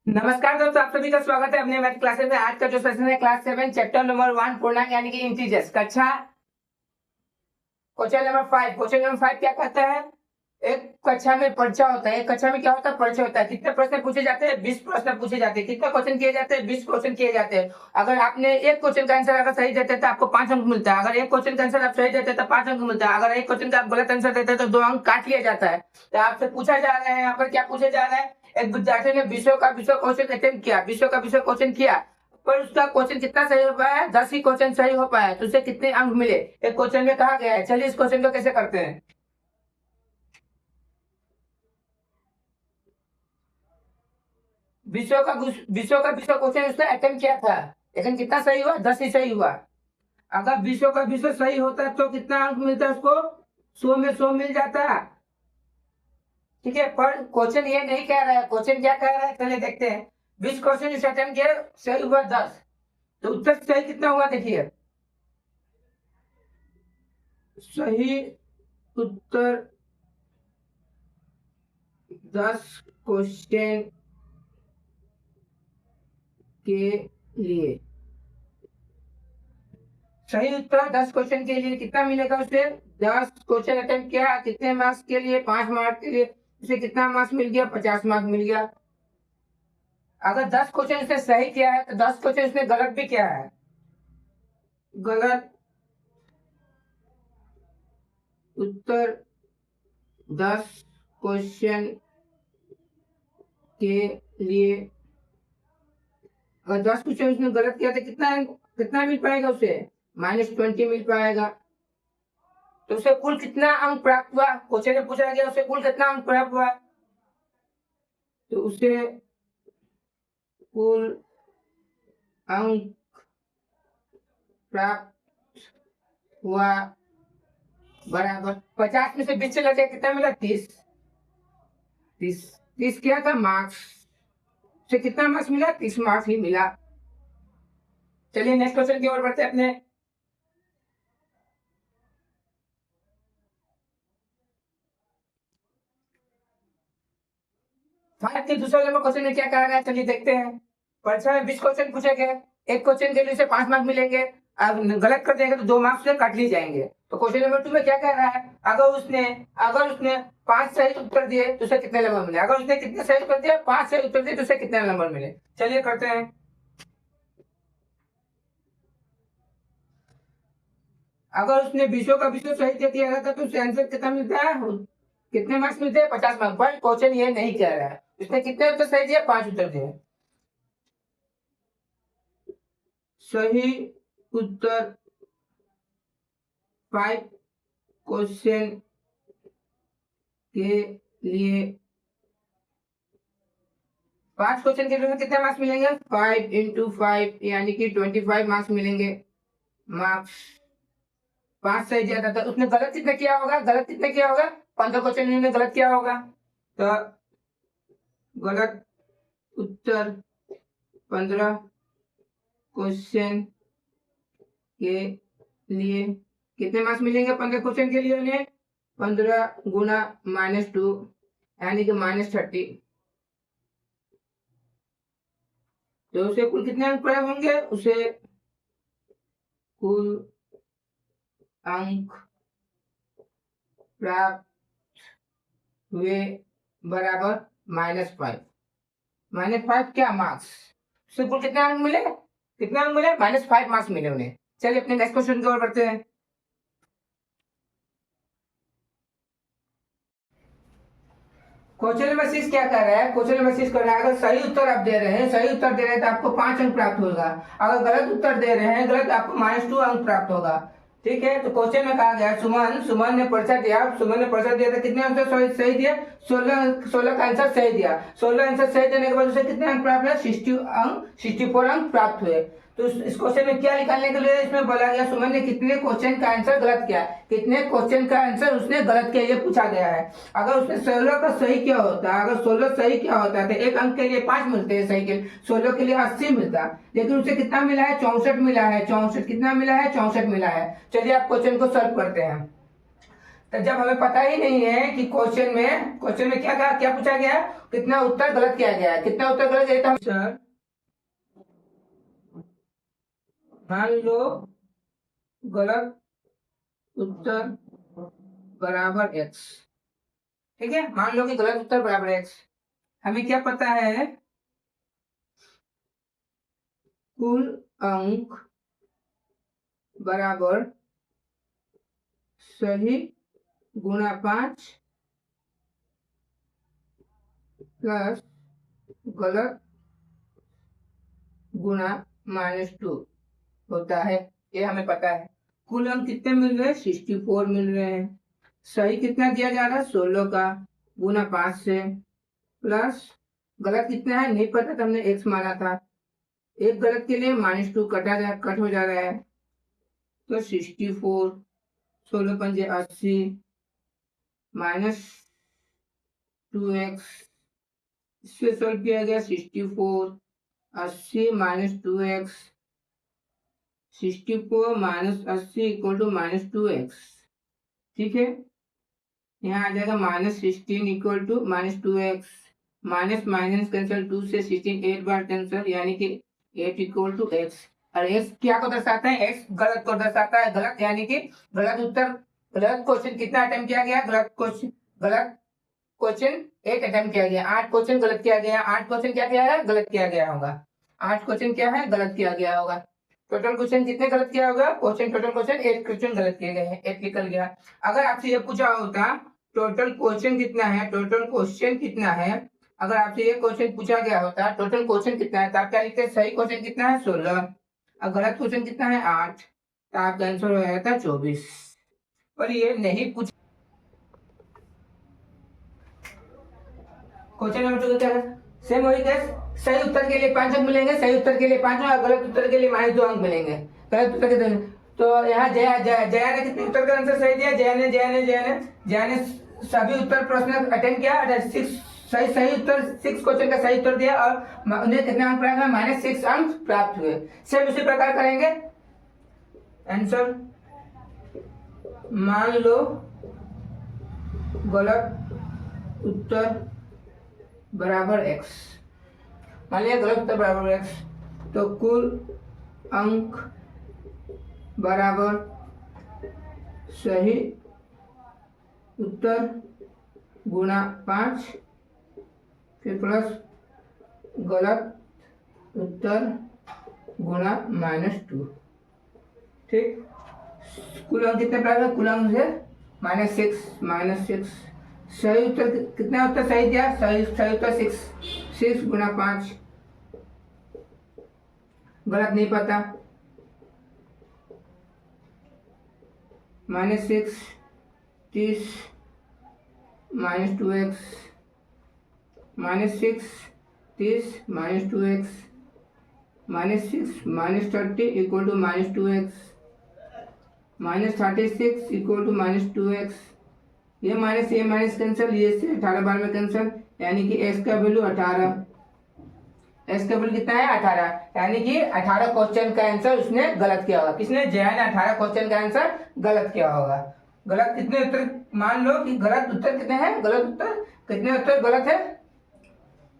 नमस्कार दोस्तों, आप सभी का स्वागत है अपने मैथ क्लासेस में। आज का जो सेशन है क्लास 7 चैप्टर नंबर 1 पूर्णांक यानी कि इंटीजर्स कक्षा क्वेश्चन नंबर 5। क्वेश्चन नंबर 5 क्या कहता है? एक कक्षा में पर्चा होता है। एक कक्षा में क्या होता है? पर्चा होता है। कितने प्रश्न पूछे जाते हैं? 20 प्रश्न पूछे जाते हैं। कितने क्वेश्चन किए जाते हैं? 20 क्वेश्चन किए जाते हैं। अगर आपने एक क्वेश्चन का आंसर अगर सही देते हैं तो आपको 5 अंक मिलता है। अगर एक क्वेश्चन का आंसर आप सही देते हैं तो 5 अंक मिलता है। अगर एक क्वेश्चन का आप गलत आंसर देते हैं तो 2 अंक काट लिया जाता है। तो आपसे पूछा जा रहा है, यहाँ पर क्या पूछा जा रहा है? एक विद्यार्थी ने विषयों का विषय क्वेश्चन अटेम्प्ट किया, विषयों का विषय क्वेश्चन किया, पर उसका क्वेश्चन कितना सही हो पाया है? 10 ही क्वेश्चन सही हो पाया है। तो उसे कितने अंक मिले एक क्वेश्चन में कहा गया है। चलिए इस क्वेश्चन को कैसे करते हैं। विषयों का विषय क्वेश्चन उसने अटेम्प्ट किया था, लेकिन कितना सही हुआ? 10 ही सही हुआ। अगर विषयों का विषय सही होता तो कितना अंक मिलता उसको? 100 में 100 मिल जाता। ठीक है, पर क्वेश्चन ये नहीं कह रहा है। क्वेश्चन क्या कह रहा है चलिए देखते हैं। 20 क्वेश्चन इस अटेम्प्ट किया, सही हुआ 10। तो उत्तर सही कितना हुआ देखिए। सही उत्तर 10 क्वेश्चन के लिए। सही उत्तर 10 क्वेश्चन के लिए कितना मिलेगा उसे? 10 क्वेश्चन अटेम्प्ट किया, कितने मार्क्स के लिए? 5 मार्क्स के लिए। उसे कितना मार्क्स मिल गया? 50 मार्क्स मिल गया। अगर 10 क्वेश्चन उसने सही किया है तो 10 क्वेश्चन उसने गलत भी किया है। गलत उत्तर 10 क्वेश्चन के लिए। अगर 10 क्वेश्चन उसने गलत किया तो कितना मिल पाएगा उसे? -20 मिल पाएगा। तो उसे कुल कितना अंक प्राप्त हुआ? क्वेश्चन में पूछा गया उसे कुल कितना अंक प्राप्त हुआ। तो उसे कुल अंक प्राप्त हुआ बराबर 50 में से 20 चला गया, कितना मिला? 30। 30 क्या था? मार्क्स से कितना मार्क्स मिला? 30 मार्क्स ही मिला। चलिए नेक्स्ट क्वेश्चन की ओर बढ़ते हैं अपने। फाइव के दूसरे नंबर क्वेश्चन में क्या कहा गया चलिए देखते हैं। परीक्षा में 20 क्वेश्चन पूछे गए, एक क्वेश्चन के लिए उसे 5 मार्क्स मिलेंगे। अब गलत कर देंगे तो 2 मार्क्स से काट लिए जाएंगे। तो क्वेश्चन नंबर 2 में क्या कह रहा है? अगर उसने 5 सही उत्तर दिए तो उसे कितने नंबर मिले? अगर उसने कितने सही उत्तर दिए? 5 सही उत्तर दिए तो उसे कितने नंबर मिले? चलिए करते हैं। अगर उसने विषयों का विषय सही दे दिया रहता तो उसे आंसर कितना मिलता है? कितने मार्क्स मिलते हैं? 50 मार्क्स। पर क्वेश्चन ये नहीं कह रहा है। उसने कितने उत्तर सही दिए? 5 उत्तर दिए। सही उत्तर 5 क्वेश्चन के लिए। 5 क्वेश्चन के लिए कितने मार्क्स मिलेंगे? 5 इंटू 5 यानी कि 25 मार्क्स मिलेंगे। मार्क्स 5 सही दिया था तो उसने गलत कितने किया होगा? 15 क्वेश्चन ने गलत किया होगा। तो गलत उत्तर 15 क्वेश्चन के लिए कितने मार्क्स मिलेंगे? 15 क्वेश्चन के लिए उन्हें 15 गुना -2 यानी कि -30। तो उसे कुल कितने अंक प्राप्त होंगे? उसे कुल अंक प्राप्त हुए बराबर -5। -5 क्या? मार्क्स। उसे कुल कितने अंक मिले? -5 मार्क्स मिले उन्हें। चलिए अपने नेक्स्ट क्वेश्चन की ओर बढ़ते हैं। क्वेश्चन नंबर 6 क्या कर रहा है? क्वेश्चन नंबर 6 कर रहा है अगर सही उत्तर आप दे रहे हैं तो आपको 5 अंक प्राप्त होगा। अगर गलत उत्तर दे रहे हैं गलत, आपको -2 अंक प्राप्त होगा। ठीक है, तो क्वेश्चन में कहा गया सुमन ने पर्चा दिया था। कितने आंसर सही दिए? 16 का आंसर सही दिया। 16 आंसर सही देने के बाद उसे कितने अंक प्राप्त हुए? 64 अंक प्राप्त हुए। तो इस क्वेश्चन में क्या निकालने के लिए इसमें बोला गया? सुमन ने कितने क्वेश्चन का आंसर गलत किया, कितने क्वेश्चन का आंसर उसने गलत किया, ये पूछा गया है। अगर उसने 16 का सही क्या होता है? अगर 16 सही क्या होता है तो एक अंक के लिए 5 मिलते हैं, सही के 16 के लिए 80 मिलता। लेकिन उसे कितना मिला है? 64 मिला है। 64 कितना मिला है? 64 मिला है। चलिए आप क्वेश्चन को सॉल्व करते हैं। तो जब हमें पता ही नहीं है कि क्वेश्चन में क्या पूछा गया है, कितना उत्तर गलत किया गया है, कितना उत्तर गलत है, तो हम सर मान लो गलत उत्तर बराबर x। ठीक है, मान लो कि गलत उत्तर बराबर x। हमें क्या पता है, कुल अंक बराबर सही गुणा 5 प्लस गलत गुणा -2 होता है। ये हमें पता है। कुल अंक कितने मिल रहे हैं, 64 मिल रहे हैं। सही कितना दिया जा रहा है, 16 का, गुना 5 से, प्लस गलत कितना है नहीं पता, तो हमने x माना था। एक गलत के लिए -2 कट हो जा रहा है, तो 64, 16 पंजे 80 -2x, इससे सॉल्व किया गया 64, 80 -2x, 64 -80 इक्वल टू -2x। ठीक है, यहाँ आ जाएगा -16 equal to -2x, minus minus cancel, 2 से 16 8 बार कैंसिल, यानी कि 8 इक्वल टू x। और x क्या को दर्शाता है, x गलत को दर्शाता है। गलत यानी कि गलत उत्तर, गलत क्वेश्चन कितना अटेम्प्ट किया गया, गलत क्वेश्चन 8 अटेम्प्ट किया गया, 8 क्वेश्चन गलत किया गया, 8 क्वेश्चन क्या किया है, गलत किया गया होगा। 8 क्वेश्चन क्या है, गलत किया गया होगा। टोटल क्वेश्चन कितने गलत किया होगा, टोटल क्वेश्चन 8 क्वेश्चन गलत किए गए हैं, 8 निकल गया। अगर आपसे ये पूछा होता टोटल क्वेश्चन कितना है, टोटल क्वेश्चन कितना है, अगर आपसे ये क्वेश्चन पूछा गया होता टोटल क्वेश्चन कितना है, तो आप क्या लिखते हैं, सही क्वेश्चन कितना है 16 और गलत क्वेश्चन कितना है 8, तो आपका आंसर हो जाता 24। पर ये नहीं पूछ। क्वेश्चन नंबर 2 क्या है, सेम वही केस, सही उत्तर के लिए 5 अंक मिलेंगे, सही उत्तर के लिए 5 और गलत उत्तर के लिए -2 अंक मिलेंगे। गलत उत्तर के तो यहाँ जया ने कितने उत्तर का आंसर सही दिया, जया ने सभी उत्तर प्रश्न अटेम्प्ट किया, 6 सही उत्तर, 6 क्वेश्चन का सही उत्तर दिया और उन्हें कितने अंक प्राप्त हुए, -6 अंक प्राप्त हुए। सेम उसी प्रकार करेंगे आंसर। मान लो गलत उत्तर बराबर x, मान लिया गलत उत्तर बराबर x, तो कुल अंक बराबर सही उत्तर गुणा 5 फिर प्लस गलत उत्तर गुणा -2। ठीक, कुल अंक कितने प्राप्त है, कुल अंक से -6 सही उत्तर कितना उत्तर सही दिया, सही उत्तर 6 गुणा 5, गलत नहीं पता, -6 30 -2x, -6 30 -2x, -6 -30 equal to -2x, -36 equal to -2x, ये माइनस कैंसिल, ये से 18 बार में कैंसिल, यानी कि x का वैल्यू 18, x का वैल्यू कितना है 18, यानी कि 18 क्वेश्चन का आंसर उसने गलत किया होगा। किसने, जया ने 18 क्वेश्चन का आंसर गलत किया होगा। गलत कितने उत्तर, मान लो कि गलत उत्तर कितने हैं, गलत उत्तर कितने उत्तर गलत है,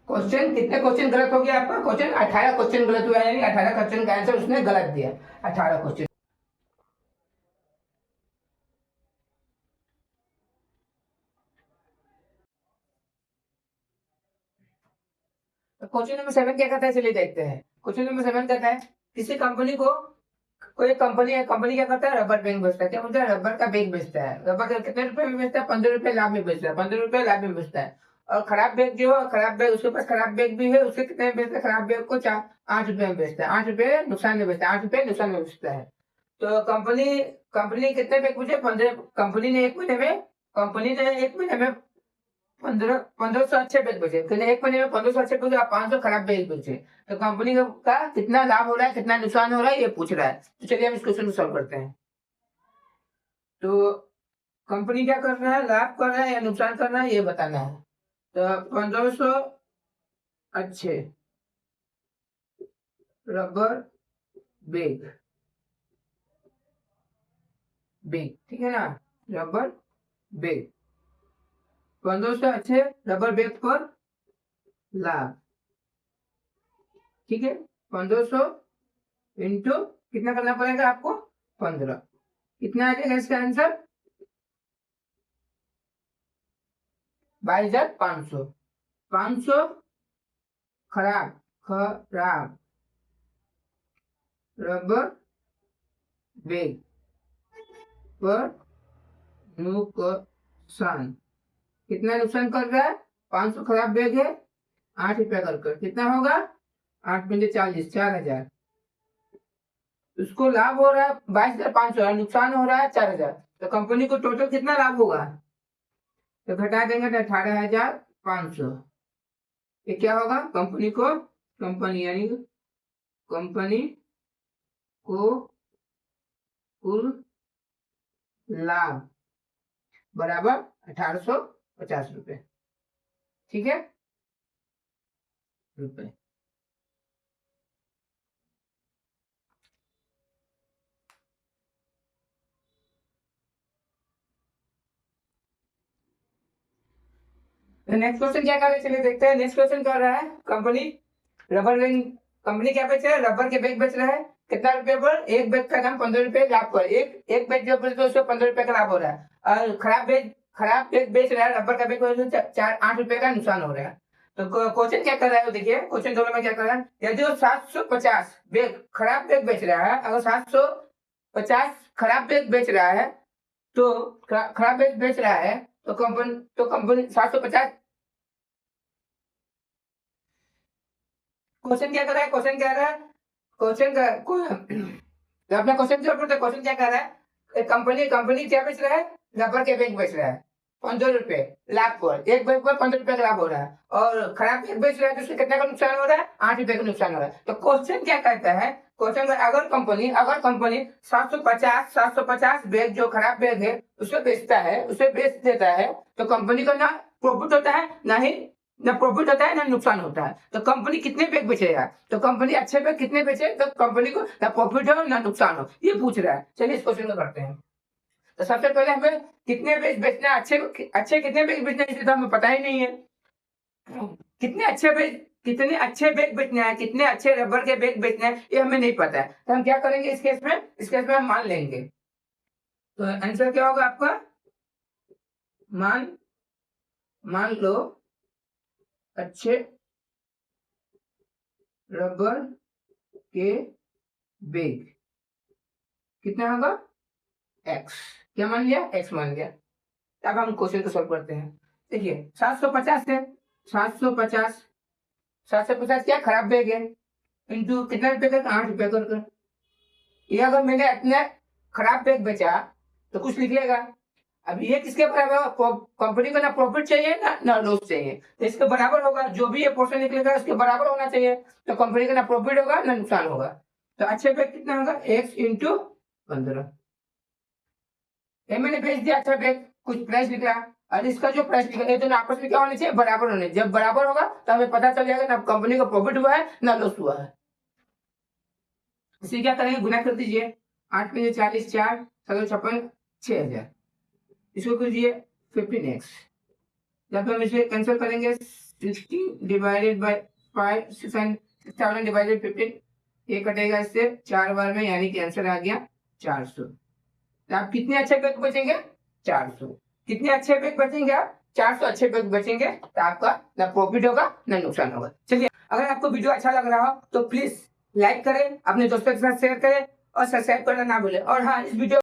क्वेश्चन कितने क्वेश्चन गलत हो गया आपका, क्वेश्चन 18 क्वेश्चन गलत हुआ, यानी 18 क्वेश्चन का आंसर उसने गलत दिया, 18 क्वेश्चन। क्वेश्चन नंबर 7 क्या कहता है, चलिए देखते हैं। क्वेश्चन नंबर 7 कहता है, किसी कंपनी को, कोई कंपनी है, कंपनी क्या करता है, रबर बैंड बेचता है। क्या बोलता है, रबर का बैग बेचता है। रबर का कितने रुपए में बेचता है, 15 रुपए लाभ में बेचता है, 15 रुपए लाभ में बेचता है। और खराब बैग जो है, खराब बैग, उसके पास खराब बैग भी है, उसके कितने में बेचता है, खराब बैग को 8 रुपए में बेचता है, 8 रुपए नुकसान में बेचता है, 8 रुपए नुकसान में बेचता है। तो कंपनी कितने बैग पूछे, 15, कंपनी ने एक महीने में 1500 अच्छे बैग बेचे, एक महीने में 1500 अच्छे बेचे, आप 500 खराब बैग बेचे, तो कंपनी का कितना लाभ हो रहा है, कितना नुकसान हो रहा है, ये पूछ रहा है। तो चलिए हम इस क्वेश्चन को सॉल्व करते हैं। तो कंपनी क्या कर रहा है, लाभ कर रहा है या नुकसान कर रहा है, ये बताना है। तो 1500 अच्छे रबर बैग, ठीक है ना, रबर बैग, 1500 अच्छे रबर बैग पर लाभ। ठीक है, 1500 इंटू कितना करना पड़ेगा आपको 15, कितना आ जाएगा इसका आंसर 22,500। 500 खराब रबर बैग पर नुकसान, कितना नुकसान कर रहा है 500 खराब बैग है 8 रुपया कर कितना होगा 8 पंजे 40, 4,000। उसको लाभ हो रहा है 22,500, नुकसान हो रहा है 4,000, तो कंपनी को टोटल कितना लाभ होगा, तो घटा देंगे तो 18,500। ये क्या होगा कंपनी को कुल लाभ बराबर 1850 रुपए। ठीक है रुपए। नेक्स्ट क्वेश्चन क्या कर रहे हैं चलिए देखते हैं। नेक्स्ट क्वेश्चन कर रहा है कंपनी रबर बैग, कंपनी क्या बेच रहा है रबर के बैग बेच रहा है, कितना रुपए पर, एक बैग का दाम 15 रुपए लाभ पर, एक बैग जो तो उसको 15 रुपए का लाभ हो रहा है, और खराब बैग बेच रहा है रबर का बैग 8 रुपए का नुकसान हो रहा है। तो क्वेश्चन क्या कर रहा है देखिए, क्वेश्चन दोनों में क्या कर रहा है, यदि वो 750 बैग खराब बैग बेच रहा है, अगर 750 खराब बैग बेच रहा है तो खराब बैग बेच रहा है तो कंपनी 750, क्वेश्चन क्या कर रहा है, क्वेश्चन क्या रहा है, क्वेश्चन का अपना क्वेश्चन जो क्वेश्चन क्या कर रहा है, कंपनी क्या बेच रहा है रबर के बैग बेच रहा है 15 रुपए लाभ पर, एक बैग पर 15 रुपए का लाभ हो रहा है, और खराब बैग बेच रहा है तो उसके कितना का नुकसान हो रहा है 8 रुपए का नुकसान हो रहा है। तो क्वेश्चन क्या कहता है, क्वेश्चन में अगर कंपनी 750 बैग जो खराब बैग है उसे बेच देता है तो कंपनी को ना प्रॉफिट होता है ना प्रॉफिट होता है ना नुकसान होता है। तो कंपनी कितने बैग बेचेगा, तो कंपनी अच्छे बैग कितने बेचे तो कंपनी को ना प्रॉफिट हो ना नुकसान हो, ये पूछ रहा है। चलिए इस क्वेश्चन को करते हैं। तो सबसे पहले हमें कितने बैग बेचना है, अच्छे कितने बैग बेचना है इसे तो हमें पता ही नहीं है। कितने अच्छे बैग बेचना है, कितने अच्छे रबर के बैग बेचना है ये हमें नहीं पता है। तो हम क्या करेंगे इस केस में हम मान लेंगे। तो आंसर क्या होगा आपका, मान लो अच्छे रबर के बैग कितना होगा x, क्या मान लिया x मान लिया। अब हम क्वेश्चन को सॉल्व करते हैं। देखिए 750 है, 750 क्या खराब बैग है इंटू कितना रुपए का 8 रुपए कर, ये अगर मैंने इतना खराब बैग बेचा तो कुछ लिखिएगा। अब ये किसके बराबर, कंपनी को ना प्रॉफिट चाहिए ना लॉस चाहिए, तो इसके बराबर होगा, जो भी ये पोर्शन निकलेगा उसके बराबर होना चाहिए। तो कंपनी का ना प्रॉफिट होगा ना नुकसान होगा। तो अच्छे बैग कितना होगा x इंटू 15, मैंने भेज दिया अच्छा बैग, कुछ प्राइस निकला, और इसका जो प्राइस निकला ये दोनों आपस में क्या होने चाहिए बराबर होने, जब बराबर होगा तो हमें पता चल जाएगा ना कंपनी को प्रॉफिट हुआ है ना लॉस हुआ है। इसे क्या करेंगे गुना कर दीजिए, 8 पंजे 40, 4 56, 6,000, इसको कीजिए 15x, जब हम इसे कैंसिल करेंगे 16 डिवाइडेड बाय 5, 6,000 डिवाइडेड 15, ये कटेगा इससे 4 बार में, यानी कि आंसर आ गया 400। तो आप कितने अच्छे बैग बचेंगे 400, कितने अच्छे बैग बचेंगे आप 400 अच्छे बैग बचेंगे, तो आपका ना प्रॉफिट होगा ना नुकसान होगा। चलिए अगर आपको वीडियो अच्छा लग रहा हो तो प्लीज लाइक करें, अपने दोस्तों के साथ शेयर करें और सब्सक्राइब करना ना भूलें। और हाँ, इस वीडियो